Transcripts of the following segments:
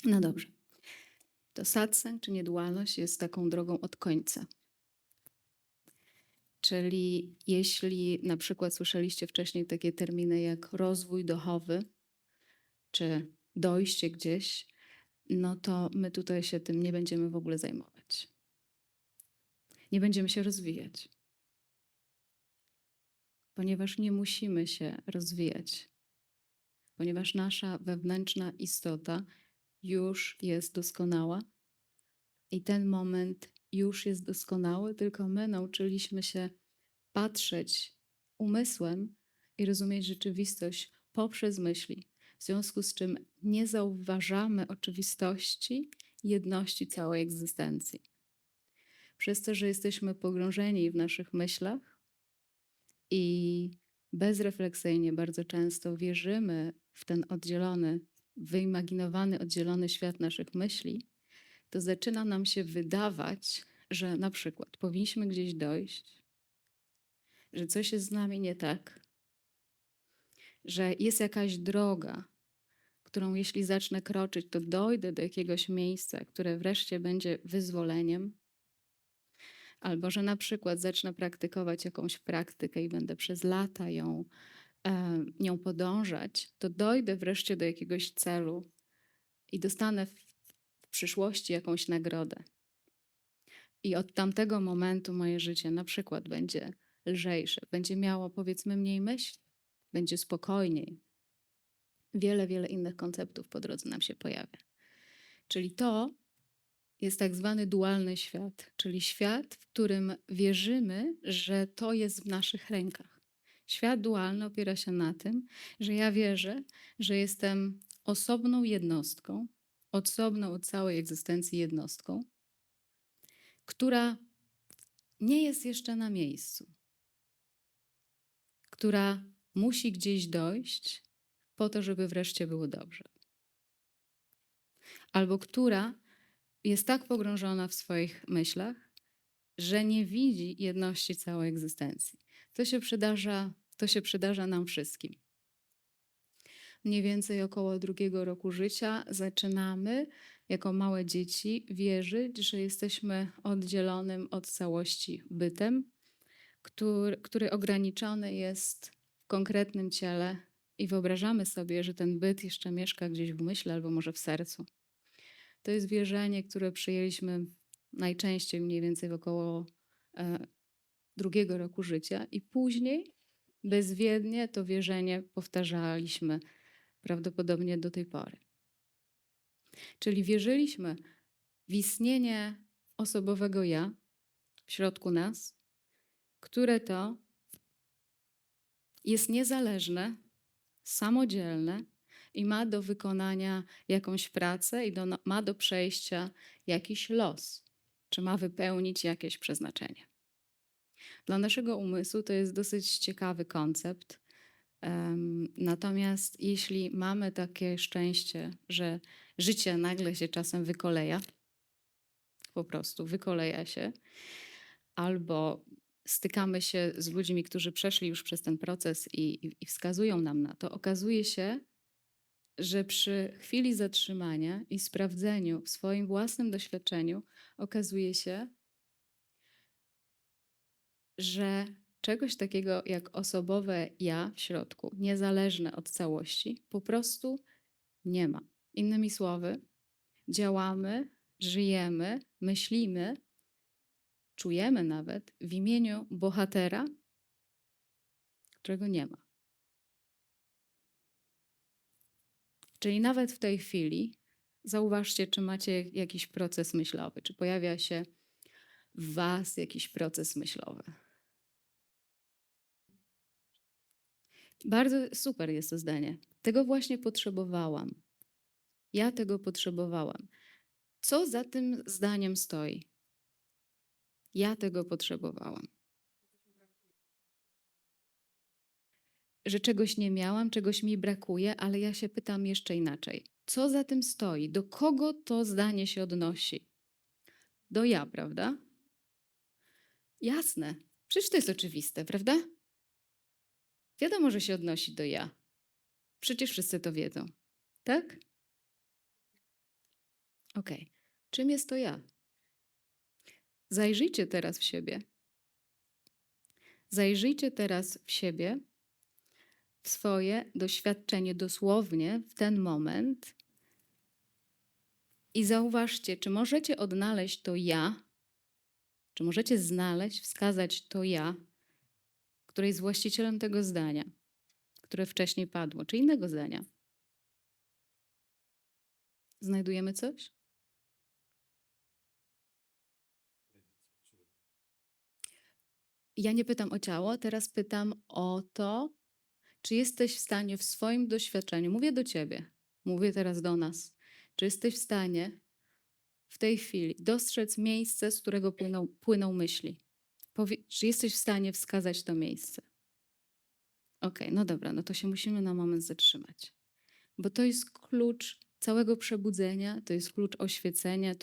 No dobrze. To satsang czy niedualność jest taką drogą od końca. Czyli jeśli na przykład słyszeliście wcześniej takie terminy jak rozwój duchowy czy dojście gdzieś, no to my tutaj się tym nie będziemy w ogóle zajmować. Nie będziemy się rozwijać, ponieważ nie musimy się rozwijać, ponieważ nasza wewnętrzna istota już jest doskonała i ten moment już jest doskonały, tylko my nauczyliśmy się patrzeć umysłem i rozumieć rzeczywistość poprzez myśli. W związku z czym nie zauważamy oczywistości jedności całej egzystencji. Przez to, że jesteśmy pogrążeni w naszych myślach i bezrefleksyjnie bardzo często wierzymy w ten oddzielony, wyimaginowany, oddzielony świat naszych myśli, to zaczyna nam się wydawać, że na przykład powinniśmy gdzieś dojść, że coś jest z nami nie tak, że jest jakaś droga, którą jeśli zacznę kroczyć, to dojdę do jakiegoś miejsca, które wreszcie będzie wyzwoleniem, albo że na przykład zacznę praktykować jakąś praktykę i będę przez lata nią podążać, to dojdę wreszcie do jakiegoś celu i dostanę w przyszłości jakąś nagrodę. I od tamtego momentu moje życie na przykład będzie lżejsze, będzie miało powiedzmy mniej myśli, będzie spokojniej. Wiele, wiele innych konceptów po drodze nam się pojawia. Czyli to jest tak zwany dualny świat, czyli świat, w którym wierzymy, że to jest w naszych rękach. Świat dualny opiera się na tym, że ja wierzę, że jestem osobną jednostką, osobną od całej egzystencji jednostką, która nie jest jeszcze na miejscu, która musi gdzieś dojść po to, żeby wreszcie było dobrze. Albo która jest tak pogrążona w swoich myślach, że nie widzi jedności całej egzystencji. To się przydarza nam wszystkim. Mniej więcej około 2 roku życia zaczynamy jako małe dzieci wierzyć, że jesteśmy oddzielonym od całości bytem, który ograniczony jest w konkretnym ciele i wyobrażamy sobie, że ten byt jeszcze mieszka gdzieś w umyśle albo może w sercu. To jest wierzenie, które przyjęliśmy najczęściej mniej więcej w około 2 roku życia i później bezwiednie to wierzenie powtarzaliśmy prawdopodobnie do tej pory. Czyli wierzyliśmy w istnienie osobowego ja w środku nas, które to jest niezależne, samodzielne i ma do wykonania jakąś pracę i ma do przejścia jakiś los, czy ma wypełnić jakieś przeznaczenie. Dla naszego umysłu to jest dosyć ciekawy koncept. Natomiast jeśli mamy takie szczęście, że życie nagle się czasem wykoleja, po prostu wykoleja się, albo stykamy się z ludźmi, którzy przeszli już przez ten proces i wskazują nam na to, okazuje się, że przy chwili zatrzymania i sprawdzeniu w swoim własnym doświadczeniu okazuje się, że czegoś takiego jak osobowe ja w środku, niezależne od całości, po prostu nie ma. Innymi słowy, działamy, żyjemy, myślimy, czujemy nawet w imieniu bohatera, którego nie ma. Czyli nawet w tej chwili zauważcie, czy macie jakiś proces myślowy, czy pojawia się w was jakiś proces myślowy. Bardzo super jest to zdanie. Tego właśnie potrzebowałam. Ja tego potrzebowałam. Co za tym zdaniem stoi? Ja tego potrzebowałam. Że czegoś nie miałam, czegoś mi brakuje, ale ja się pytam jeszcze inaczej. Co za tym stoi? Do kogo to zdanie się odnosi? Do ja, prawda? Jasne. Przecież to jest oczywiste, prawda? Wiadomo, że się odnosi do ja. Przecież wszyscy to wiedzą. Tak? Okej. Czym jest to ja? Zajrzyjcie teraz w siebie. Zajrzyjcie teraz w siebie, w swoje doświadczenie dosłownie w ten moment i zauważcie, czy możecie odnaleźć to ja, czy możecie znaleźć, wskazać to ja, które jest właścicielem tego zdania, które wcześniej padło, czy innego zdania. Znajdujemy coś? Ja nie pytam o ciało, teraz pytam o to, czy jesteś w stanie w swoim doświadczeniu, mówię do ciebie, mówię teraz do nas, czy jesteś w stanie w tej chwili dostrzec miejsce, z którego płyną myśli? Czy jesteś w stanie wskazać to miejsce? Okej, no dobra, no to się musimy na moment zatrzymać, bo to jest klucz całego przebudzenia, to jest klucz oświecenia,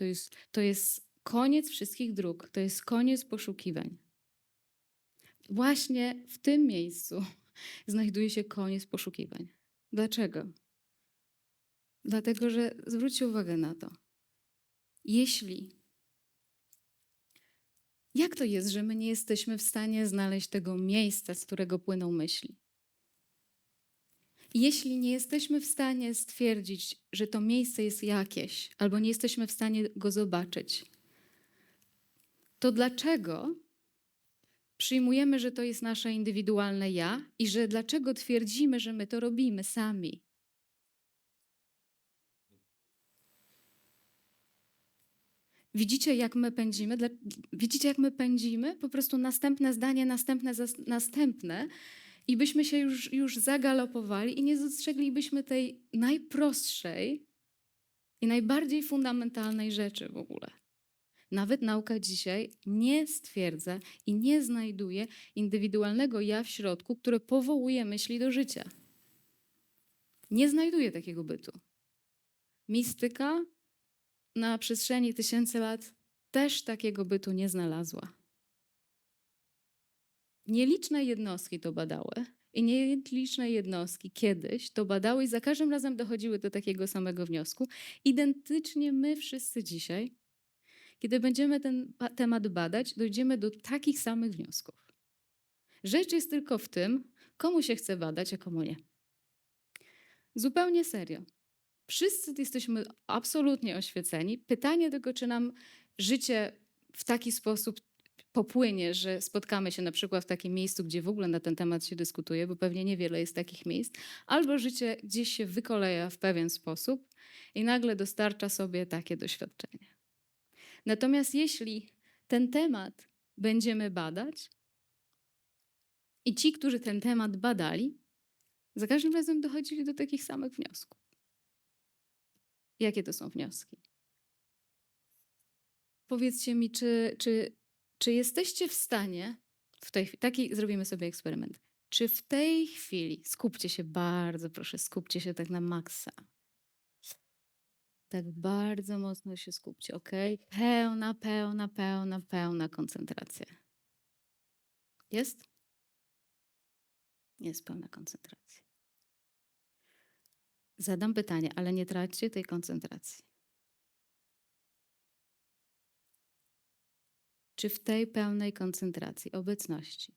to jest koniec wszystkich dróg, to jest koniec poszukiwań. Właśnie w tym miejscu znajduje się koniec poszukiwań. Dlaczego? Dlatego, że zwróćcie uwagę na to. Jak to jest, że my nie jesteśmy w stanie znaleźć tego miejsca, z którego płyną myśli? Jeśli nie jesteśmy w stanie stwierdzić, że to miejsce jest jakieś, albo nie jesteśmy w stanie go zobaczyć, to dlaczego przyjmujemy, że to jest nasze indywidualne ja i że dlaczego twierdzimy, że my to robimy sami? Widzicie, jak my pędzimy? Widzicie, jak my pędzimy? Po prostu następne zdanie, następne i byśmy się już zagalopowali i nie dostrzeglibyśmy tej najprostszej i najbardziej fundamentalnej rzeczy w ogóle. Nawet nauka dzisiaj nie stwierdza i nie znajduje indywidualnego ja w środku, które powołuje myśli do życia. Nie znajduje takiego bytu. Mistyka na przestrzeni tysięcy lat też takiego bytu nie znalazła. Nieliczne jednostki to badały i nieliczne jednostki kiedyś to badały i za każdym razem dochodziły do takiego samego wniosku. Identycznie my wszyscy dzisiaj, kiedy będziemy ten temat badać, dojdziemy do takich samych wniosków. Rzecz jest tylko w tym, komu się chce badać, a komu nie. Zupełnie serio. Wszyscy jesteśmy absolutnie oświeceni. Pytanie tylko, czy nam życie w taki sposób popłynie, że spotkamy się na przykład w takim miejscu, gdzie w ogóle na ten temat się dyskutuje, bo pewnie niewiele jest takich miejsc, albo życie gdzieś się wykoleja w pewien sposób i nagle dostarcza sobie takie doświadczenie. Natomiast jeśli ten temat będziemy badać i ci, którzy ten temat badali, za każdym razem dochodzili do takich samych wniosków. Jakie to są wnioski? Powiedzcie mi, czy jesteście w stanie, taki zrobimy sobie eksperyment, czy w tej chwili, skupcie się bardzo, proszę, skupcie się tak na maksa. Tak bardzo mocno się skupcie, ok? Pełna koncentracja. Jest? Jest pełna koncentracja. Zadam pytanie, ale nie traćcie tej koncentracji. Czy w tej pełnej koncentracji, obecności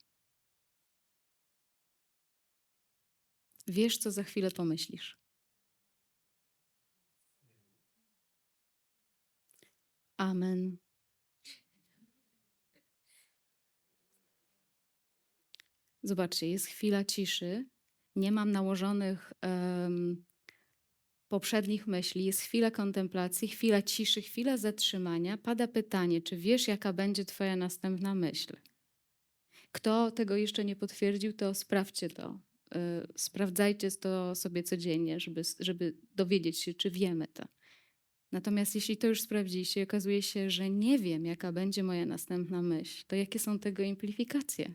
wiesz, co za chwilę pomyślisz? Amen. Zobaczcie, jest chwila ciszy. Nie mam nałożonych poprzednich myśli. Jest chwila kontemplacji, chwila ciszy, chwila zatrzymania. Pada pytanie, czy wiesz, jaka będzie twoja następna myśl? Kto tego jeszcze nie potwierdził, to sprawdźcie to. Sprawdzajcie to sobie codziennie, żeby dowiedzieć się, czy wiemy to. Natomiast jeśli to już sprawdziliście i okazuje się, że nie wiem, jaka będzie moja następna myśl, to jakie są tego implifikacje?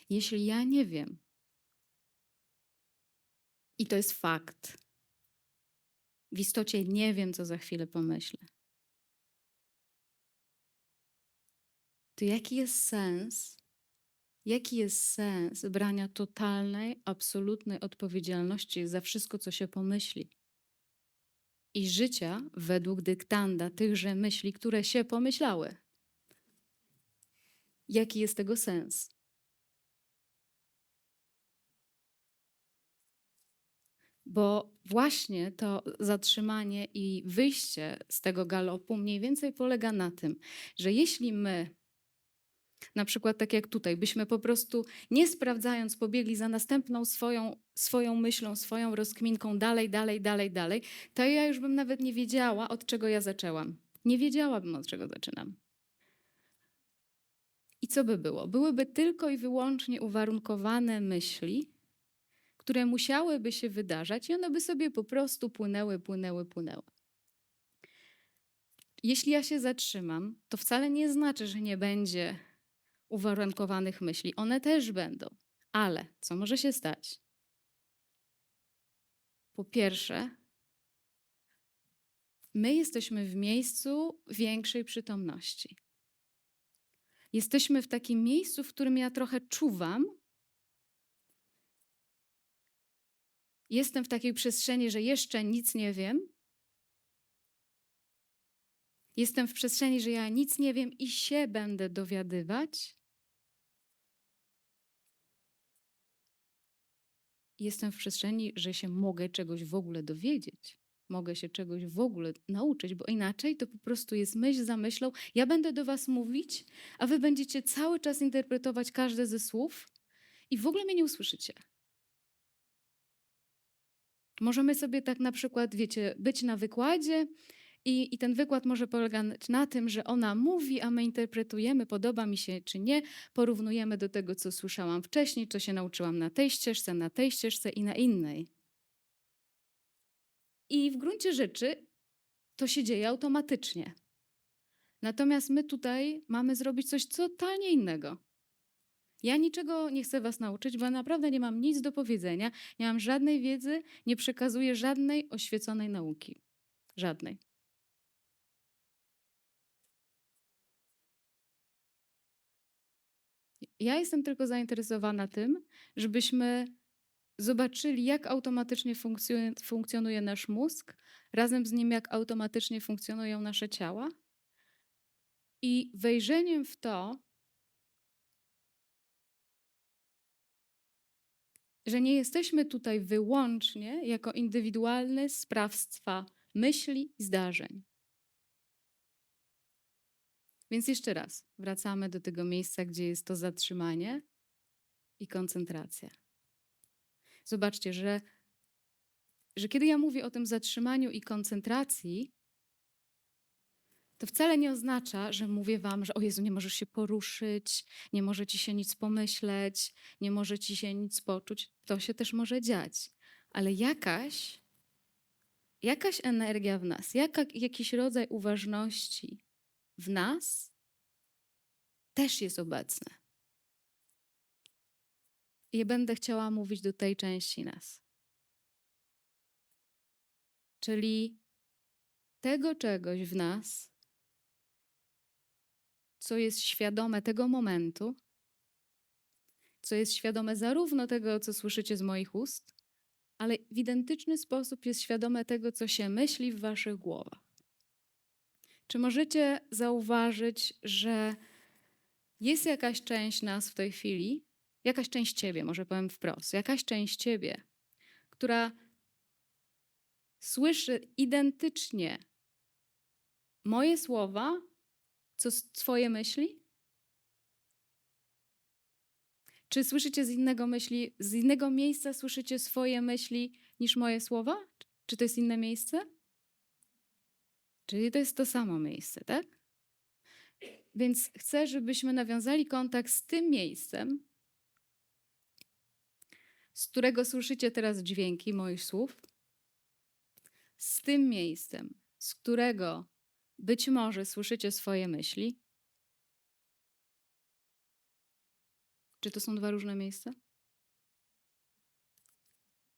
Jeśli ja nie wiem, i to jest fakt, w istocie nie wiem, co za chwilę pomyślę, to jaki jest sens Jaki jest sens brania totalnej, absolutnej odpowiedzialności za wszystko, co się pomyśli i życia według dyktanda tychże myśli, które się pomyślały? Jaki jest tego sens? Bo właśnie to zatrzymanie i wyjście z tego galopu mniej więcej polega na tym, że jeśli my, na przykład tak jak tutaj, byśmy po prostu nie sprawdzając pobiegli za następną swoją myślą, swoją rozkminką dalej, dalej, dalej, dalej, to ja już bym nawet nie wiedziała, od czego ja zaczęłam. Nie wiedziałabym, od czego zaczynam. I co by było? Byłyby tylko i wyłącznie uwarunkowane myśli, które musiałyby się wydarzać i one by sobie po prostu płynęły, płynęły, płynęły. Jeśli ja się zatrzymam, to wcale nie znaczy, że nie będzie uwarunkowanych myśli. One też będą. Ale co może się stać? Po pierwsze, my jesteśmy w miejscu większej przytomności. Jesteśmy w takim miejscu, w którym ja trochę czuwam. Jestem w takiej przestrzeni, że jeszcze nic nie wiem. Jestem w przestrzeni, że ja nic nie wiem i się będę dowiadywać. Jestem w przestrzeni, że się mogę czegoś w ogóle dowiedzieć. Mogę się czegoś w ogóle nauczyć, bo inaczej to po prostu jest myśl za myślą. Ja będę do was mówić, a wy będziecie cały czas interpretować każde ze słów i w ogóle mnie nie usłyszycie. Możemy sobie tak na przykład, wiecie, być na wykładzie i ten wykład może polegać na tym, że ona mówi, a my interpretujemy, podoba mi się czy nie, porównujemy do tego, co słyszałam wcześniej, co się nauczyłam na tej ścieżce i na innej. I w gruncie rzeczy to się dzieje automatycznie. Natomiast my tutaj mamy zrobić coś totalnie innego. Ja niczego nie chcę was nauczyć, bo naprawdę nie mam nic do powiedzenia, nie mam żadnej wiedzy, nie przekazuję żadnej oświeconej nauki. Żadnej. Ja jestem tylko zainteresowana tym, żebyśmy zobaczyli, jak automatycznie funkcjonuje nasz mózg, razem z nim, jak automatycznie funkcjonują nasze ciała. I wejrzeniem w to, że nie jesteśmy tutaj wyłącznie jako indywidualne sprawstwa myśli i zdarzeń. Więc jeszcze raz wracamy do tego miejsca, gdzie jest to zatrzymanie i koncentracja. Zobaczcie, że kiedy ja mówię o tym zatrzymaniu i koncentracji, to wcale nie oznacza, że mówię wam, że o Jezu, nie możesz się poruszyć, nie może ci się nic pomyśleć, nie może ci się nic poczuć. To się też może dziać. Ale jakaś energia w nas, jakiś rodzaj uważności w nas też jest obecny. I będę chciała mówić do tej części nas. Czyli tego czegoś w nas, co jest świadome tego momentu, co jest świadome zarówno tego, co słyszycie z moich ust, ale w identyczny sposób jest świadome tego, co się myśli w waszych głowach. Czy możecie zauważyć, że jest jakaś część nas w tej chwili, jakaś część ciebie, może powiem wprost, jakaś część ciebie, która słyszy identycznie moje słowa, co twoje myśli? Czy słyszycie z innego miejsca słyszycie swoje myśli niż moje słowa? Czy to jest inne miejsce? Czyli to jest to samo miejsce, tak? Więc chcę, żebyśmy nawiązali kontakt z tym miejscem, z którego słyszycie teraz dźwięki moich słów, z tym miejscem, z którego być może słyszycie swoje myśli. Czy to są dwa różne miejsca?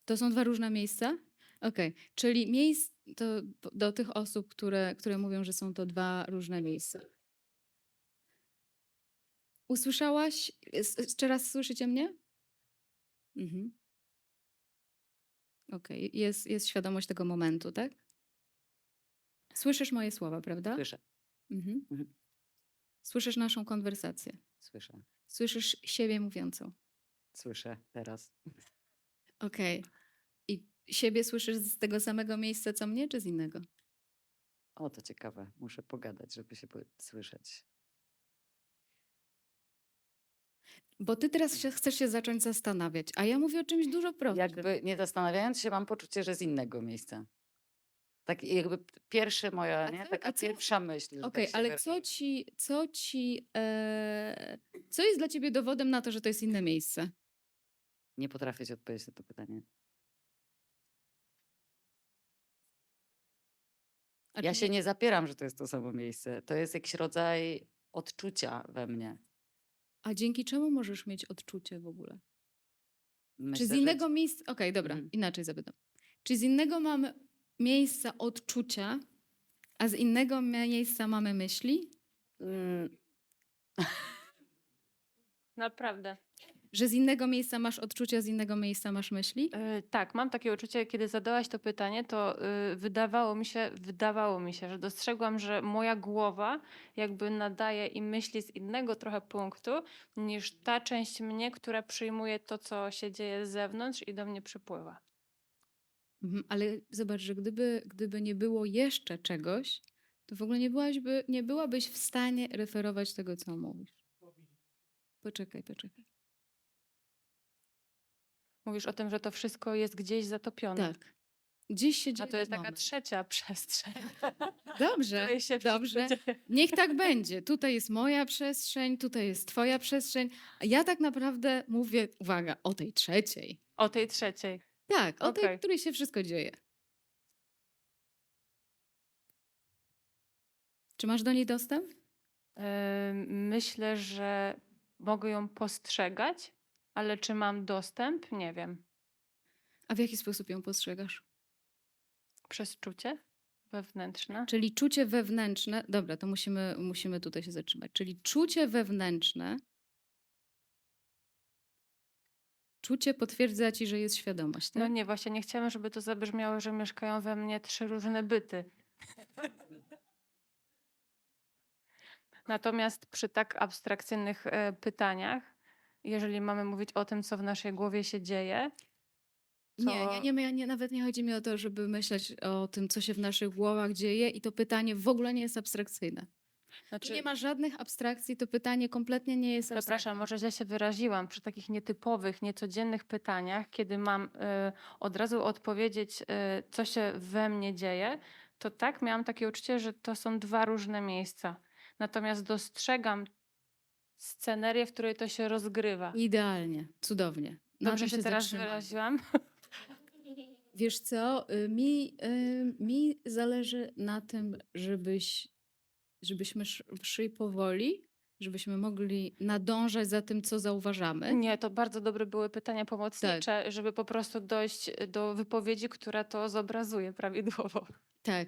To są dwa różne miejsca? Okej, czyli to do tych osób, które mówią, że są to dwa różne miejsca. Usłyszałaś? Jeszcze raz słyszycie mnie? Mhm. Okej, jest świadomość tego momentu, tak? Słyszysz moje słowa, prawda? Słyszę. Mhm. Mhm. Słyszysz naszą konwersację. Słyszę. Słyszysz siebie mówiącą. Słyszę teraz. Okej. I siebie słyszysz z tego samego miejsca, co mnie, czy z innego? O, to ciekawe. Muszę pogadać, żeby się słyszeć. Bo ty teraz chcesz się zacząć zastanawiać, a ja mówię o czymś dużo prostszym. Jakby nie zastanawiając się, mam poczucie, że z innego miejsca. Tak jakby pierwsza moja, nie? Taka pierwsza myśl. Że Okej, tak się ale co jest dla ciebie dowodem na to, że to jest inne miejsce? Nie potrafię ci odpowiedzieć na to pytanie. A Ja czy się nie zapieram, że to jest to samo miejsce. To jest jakiś rodzaj odczucia we mnie. A dzięki czemu możesz mieć odczucie w ogóle? Czy Myślę, z że innego miejsca... Okej, dobra, Mhm. inaczej zapytam. Czy z innego mamy miejsca odczucia, a z innego miejsca mamy myśli? Mm, Naprawdę. Że z innego miejsca masz odczucia, z innego miejsca masz myśli? Tak, mam takie uczucie, kiedy zadałaś to pytanie, to wydawało mi się, że dostrzegłam, że moja głowa jakby nadaje i myśli z innego trochę punktu niż ta część mnie, która przyjmuje to, co się dzieje z zewnątrz i do mnie przypływa. Mhm, ale zobacz, że gdyby nie było jeszcze czegoś, to w ogóle nie byłabyś w stanie referować tego, co mówisz. Poczekaj. Mówisz o tym, że to wszystko jest gdzieś zatopione. Tak. Gdzieś się dzieje A to jest ten taka moment. trzecia przestrzeń. Dobrze, której się wszystko dobrze. dzieje. Niech tak będzie. Tutaj jest moja przestrzeń, tutaj jest twoja przestrzeń, a ja tak naprawdę mówię, uwaga, o tej trzeciej. O tej trzeciej. Tak, o tej, Okej. w której się wszystko dzieje. Czy masz do niej dostęp? Myślę, że mogę ją postrzegać, ale czy mam dostęp? Nie wiem. A w jaki sposób ją postrzegasz? Przez czucie wewnętrzne. Czyli czucie wewnętrzne, dobra, to musimy tutaj się zatrzymać. Czyli czucie wewnętrzne, czucie potwierdza ci, że jest świadomość, tak? No nie, właśnie nie chciałam, żeby to zabrzmiało, że mieszkają we mnie 3 różne byty. Natomiast przy tak abstrakcyjnych pytaniach, jeżeli mamy mówić o tym, co w naszej głowie się dzieje, Nawet nie chodzi mi o to, żeby myśleć o tym, co się w naszych głowach dzieje i to pytanie w ogóle nie jest abstrakcyjne. Tu znaczy, nie ma żadnych abstrakcji, to pytanie kompletnie nie jest abstrakcyjne. przepraszam, może źle się wyraziłam, przy takich nietypowych, niecodziennych pytaniach, kiedy mam od razu odpowiedzieć, co się we mnie dzieje, to tak, miałam takie uczucie, że to są 2 różne miejsca. Natomiast dostrzegam scenerię, w której to się rozgrywa. Idealnie, cudownie. Na Dobrze tym się teraz zatrzymamy. wyraziłam? Wiesz co, mi zależy na tym, żebyśmy szli powoli, żebyśmy mogli nadążać za tym, co zauważamy. Nie, to bardzo dobre były pytania pomocnicze, żeby po prostu dojść do wypowiedzi, która to zobrazuje prawidłowo. Tak,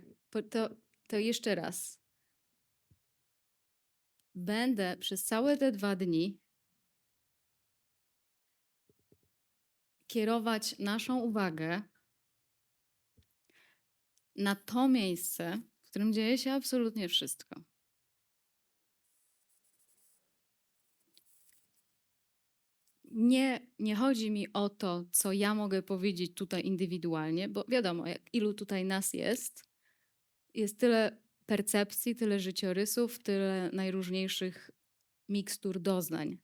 to jeszcze raz. Będę przez całe te 2 dni kierować naszą uwagę na to miejsce, w którym dzieje się absolutnie wszystko. Nie chodzi mi o to, co ja mogę powiedzieć tutaj indywidualnie, bo wiadomo, ilu tutaj nas jest tyle percepcji, tyle życiorysów, tyle najróżniejszych mikstur doznań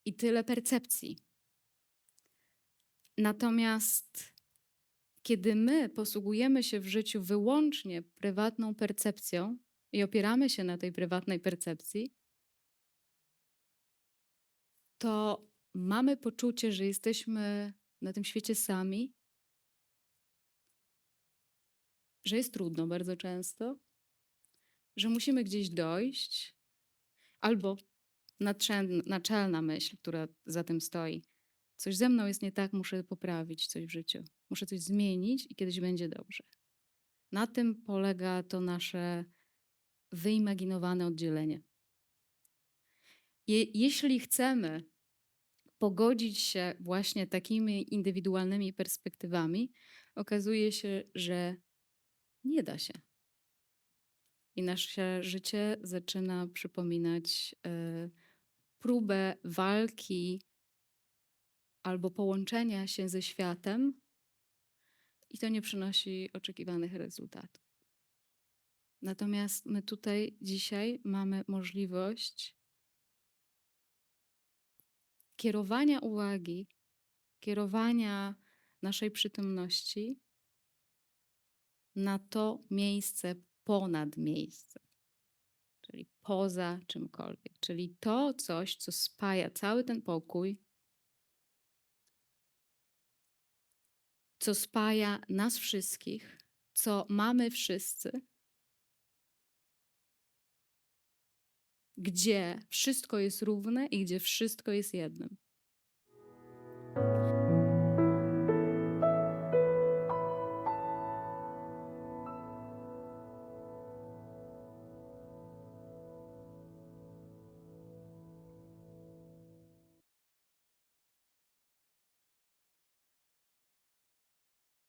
i tyle percepcji. Natomiast kiedy my posługujemy się w życiu wyłącznie prywatną percepcją i opieramy się na tej prywatnej percepcji, to mamy poczucie, że jesteśmy na tym świecie sami, że jest trudno bardzo często, że musimy gdzieś dojść, albo naczelna myśl, która za tym stoi. Coś ze mną jest nie tak, muszę poprawić coś w życiu. Muszę coś zmienić i kiedyś będzie dobrze. Na tym polega to nasze wyimaginowane oddzielenie. Jeśli chcemy pogodzić się właśnie takimi indywidualnymi perspektywami, okazuje się, że nie da się. I nasze życie zaczyna przypominać próbę walki albo połączenia się ze światem, i to nie przynosi oczekiwanych rezultatów. Natomiast my tutaj dzisiaj mamy możliwość kierowania uwagi, kierowania naszej przytomności na to miejsce ponad miejsce, czyli poza czymkolwiek. Czyli to coś, co spaja cały ten pokój, co spaja nas wszystkich, co mamy wszyscy, gdzie wszystko jest równe i gdzie wszystko jest jednym.